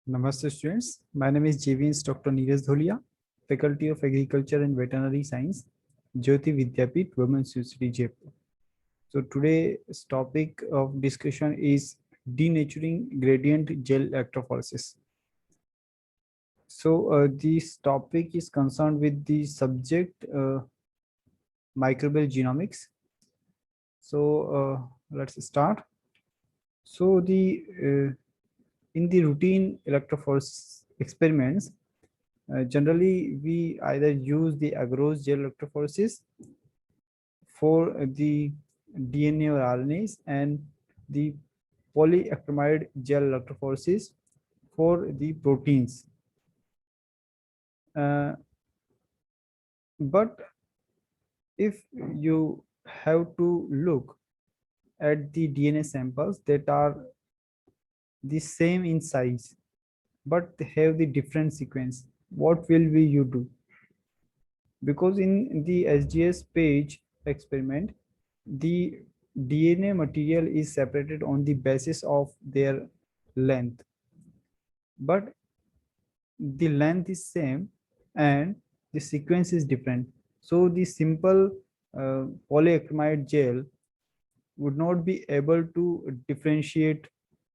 Namaste students, my name is JVN's Dr. Neeraj Dholia, Faculty of Agriculture and Veterinary Science, Jyoti Vidyapeeth, Women's University, Jaipur. So today's topic of discussion is denaturing gradient gel electrophoresis. So this topic is concerned with the subject microbial genomics. So let's start. So in the routine electrophoresis experiments, generally, we either use the agarose gel electrophoresis for the DNA or RNAs and the polyacrylamide gel electrophoresis for the proteins. But if you have to look at the DNA samples that are the same in size but have the different sequence, what will you do? Because in the SGS page experiment, the DNA material is separated on the basis of their length, but the length is same and the sequence is different. So the simple polyacrylamide gel would not be able to differentiate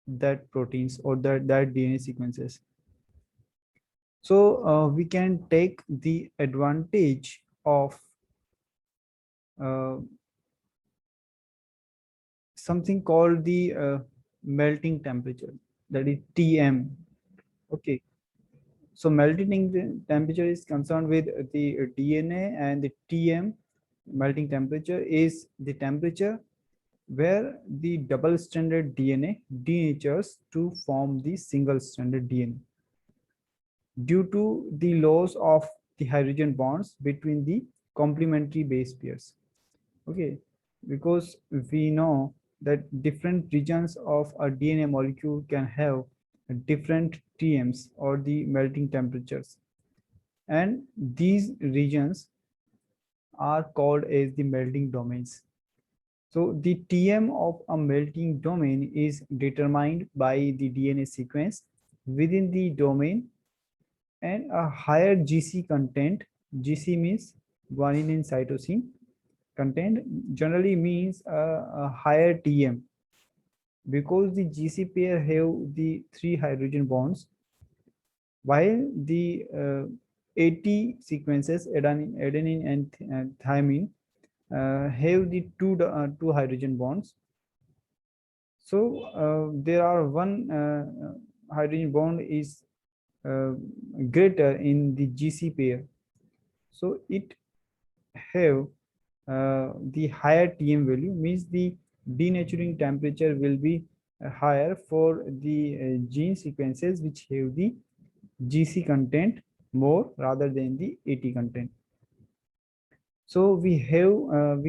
that proteins or that DNA sequences. So we can take the advantage of uh, something called the melting temperature, that is TM. Okay, so melting temperature is concerned with the DNA, and the TM, melting temperature, is the temperature where the double stranded DNA denatures to form the single stranded DNA due to the loss of the hydrogen bonds between the complementary base pairs. Okay, because we know that different regions of a DNA molecule can have different TMs, or the melting temperatures, and these regions are called as the melting domains. So the TM of a melting domain is determined by the DNA sequence within the domain, and a higher GC content, GC means guanine and cytosine content, generally means a higher TM, because the GC pair have the 3 hydrogen bonds, while the AT sequences, adenine and thymine, have the two hydrogen bonds. So there are one hydrogen bond is uh, greater in the GC pair, so it have the higher TM value, means the denaturing temperature will be higher for the gene sequences which have the GC content more rather than the AT content. So we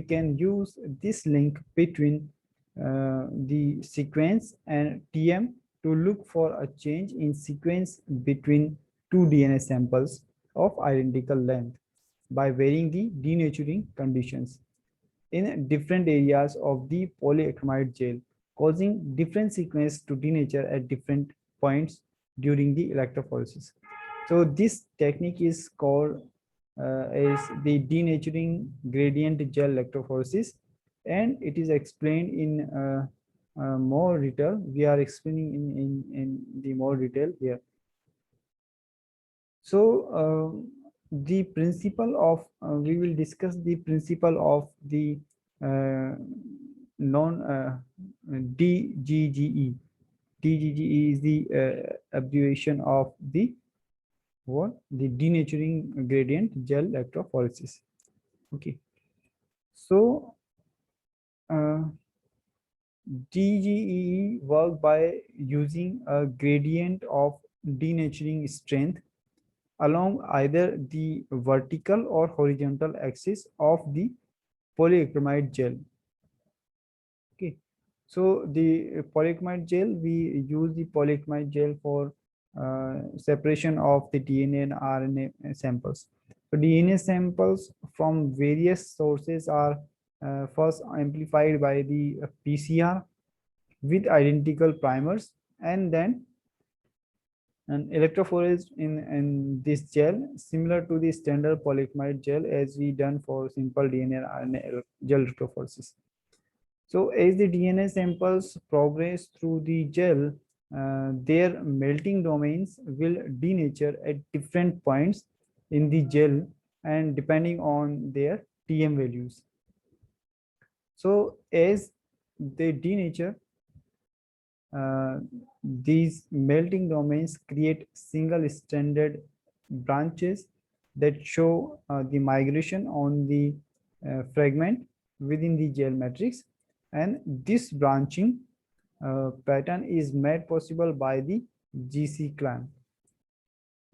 can use this link between the sequence and TM to look for a change in sequence between two DNA samples of identical length by varying the denaturing conditions in different areas of the polyacrylamide gel, causing different sequence to denature at different points during the electrophoresis. So this technique is called as the denaturing gradient gel electrophoresis, and it is explained in more detail. We are explaining in the more detail here. So the principle of we will discuss the principle of the non DGGE. DGGE is the abbreviation of the what? The denaturing gradient gel electrophoresis. Okay. So DGEE work by using a gradient of denaturing strength along either the vertical or horizontal axis of the polyacrylamide gel. Okay, so the polyacrylamide gel, we use the polyacrylamide gel for separation of the DNA and RNA samples. So DNA samples from various sources are first amplified by the PCR with identical primers, and then And electrophoresis in this gel similar to the standard polyacrylamide gel as we done for simple DNA and RNA gel electrophoresis. So as the DNA samples progress through the gel, their melting domains will denature at different points in the gel and depending on their TM values. So as they denature, these melting domains create single-stranded branches that show the migration on the fragment within the gel matrix, and this branching pattern is made possible by the GC clamp.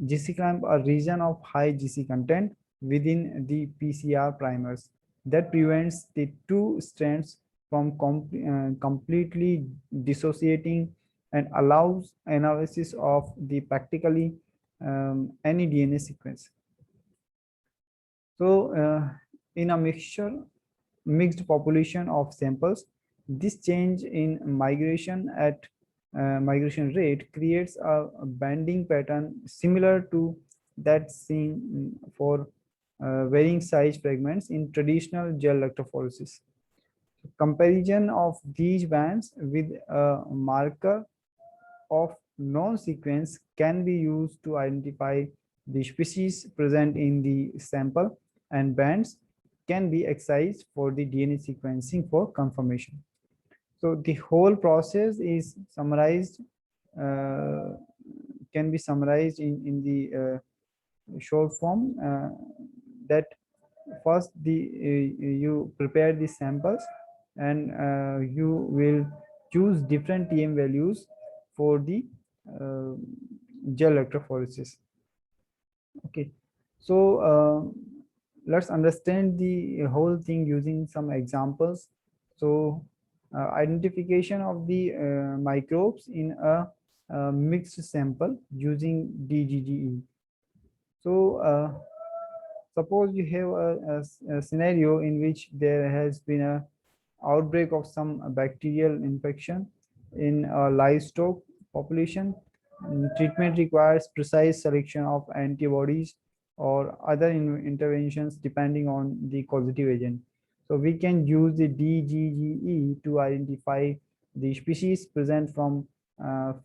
GC clamp, a region of high GC content within the PCR primers that prevents the two strands from completely dissociating and allows analysis of the practically any DNA sequence. So in a mixed population of samples, this change in migration rate creates a banding pattern similar to that seen for varying size fragments in traditional gel electrophoresis. Comparison of these bands with a marker of non-sequence can be used to identify the species present in the sample, and bands can be excised for the DNA sequencing for confirmation. So the whole process is summarized, can be summarized in the short form that first you prepare the samples and you will choose different TM values for the uh, gel electrophoresis. Okay, so let's understand the whole thing using some examples. So identification of the microbes in a mixed sample using DGGE. So suppose you have a scenario in which there has been a outbreak of some bacterial infection in a livestock population. Treatment requires precise selection of antibodies or other interventions depending on the causative agent. So we can use the DGGE to identify the species present from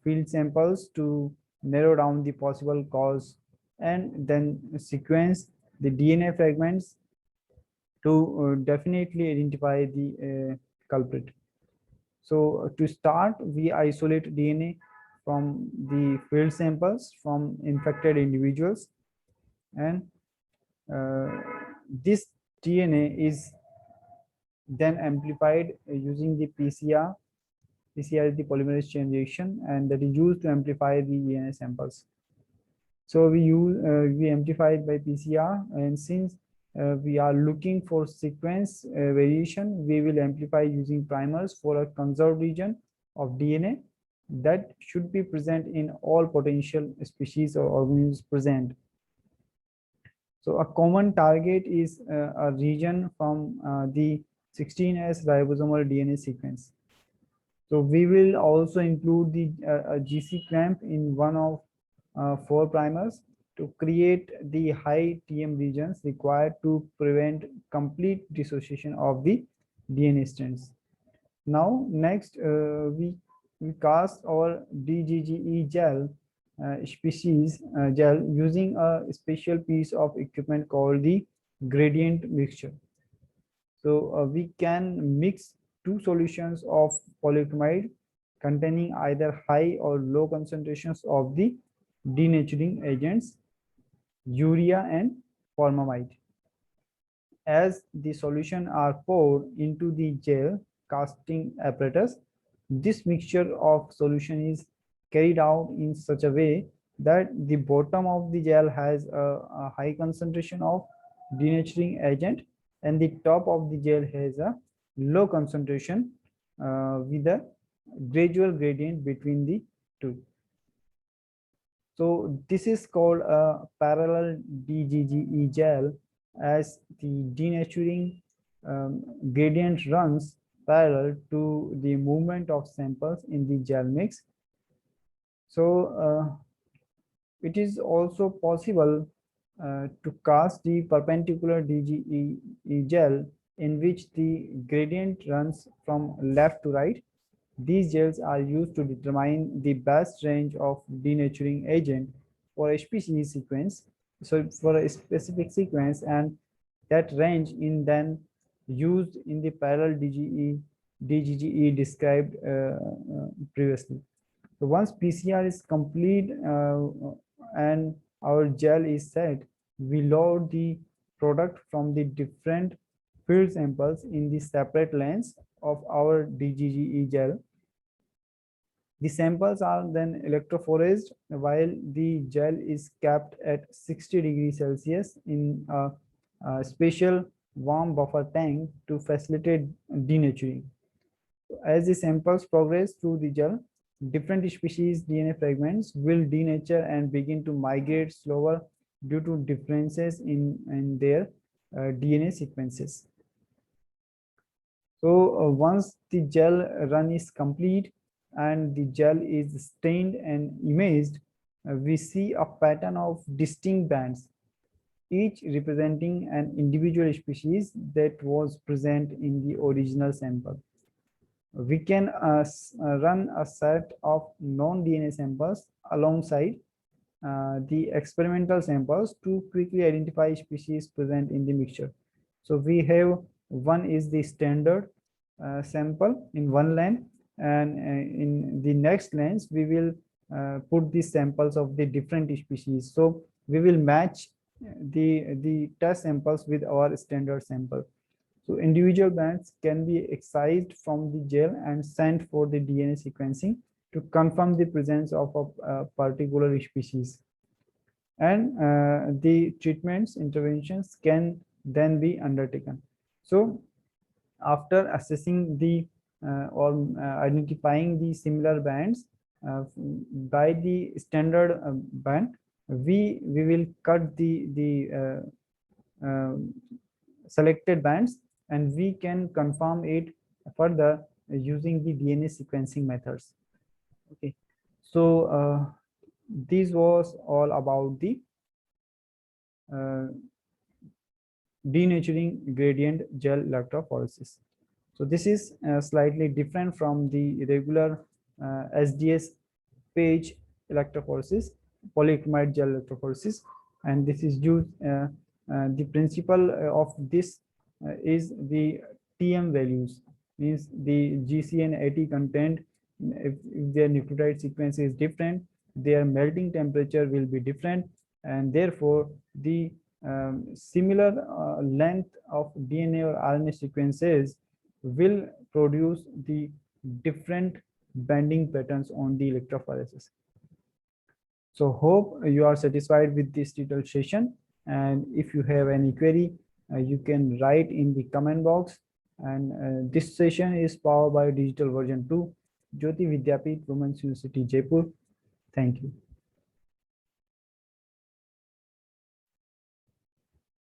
field samples to narrow down the possible cause and then sequence the DNA fragments to definitely identify the culprit. So to start, we isolate DNA from the field samples from infected individuals, and uh, this DNA is then amplified using the PCR. PCR is the polymerase chain reaction, and that is used to amplify the DNA samples. So we amplify it by PCR, and since we are looking for sequence variation, we will amplify using primers for a conserved region of DNA that should be present in all potential species or organisms present. So a common target is a region from the 16S ribosomal DNA sequence. So we will also include the GC clamp in one of 4 primers to create the high TM regions required to prevent complete dissociation of the DNA strands. Now, next, we cast our DGGE gel species gel using a special piece of equipment called the gradient mixture. So we can mix two solutions of polyacrylamide containing either high or low concentrations of the denaturing agents, urea and formamide. As the solution are poured into the gel casting apparatus, this mixture of solution is carried out in such a way that the bottom of the gel has a high concentration of denaturing agent and the top of the gel has a low concentration with a gradual gradient between the two. So this is called a parallel DGGE gel, as the denaturing gradient runs parallel to the movement of samples in the gel mix. So It is also possible to cast the perpendicular DGE gel in which the gradient runs from left to right. These gels are used to determine the best range of denaturing agent for a species sequence, so for a specific sequence, and that range in then used in the parallel DGGE described previously. So once PCR is complete and our gel is set, we load the product from the different field samples in the separate lanes of our DGGE gel. The samples are then electrophoresed while the gel is kept at 60 degrees Celsius in a special warm buffer tank to facilitate denaturing. As the samples progress through the gel, different species DNA fragments will denature and begin to migrate slower due to differences in their DNA sequences. So once the gel run is complete and the gel is stained and imaged, we see a pattern of distinct bands, each representing an individual species that was present in the original sample. We can run a set of non-DNA samples alongside the experimental samples to quickly identify species present in the mixture. So we have one is the standard sample in one lane, and in the next lanes we will put the samples of the different species. So we will match the test samples with our standard sample. So individual bands can be excised from the gel and sent for the DNA sequencing to confirm the presence of a particular species. And the treatments interventions can then be undertaken. So after assessing the or identifying the similar bands by the standard band, we will cut the selected bands, and we can confirm it further using the DNA sequencing methods. Okay, so this was all about the denaturing gradient gel electrophoresis. So this is slightly different from the regular SDS page electrophoresis, polyacrylate gel electrophoresis, and this is used. The principle of this is the TM values, means the GC and AT content. If their nucleotide sequence is different, their melting temperature will be different, and therefore the similar length of DNA or RNA sequences will produce the different bending patterns on the electrophoresis. So hope you are satisfied with this detailed session, and if you have any query, you can write in the comment box. And this session is powered by Digital Version 2, Jyoti Vidyapeeth Women's University, Jaipur. Thank you.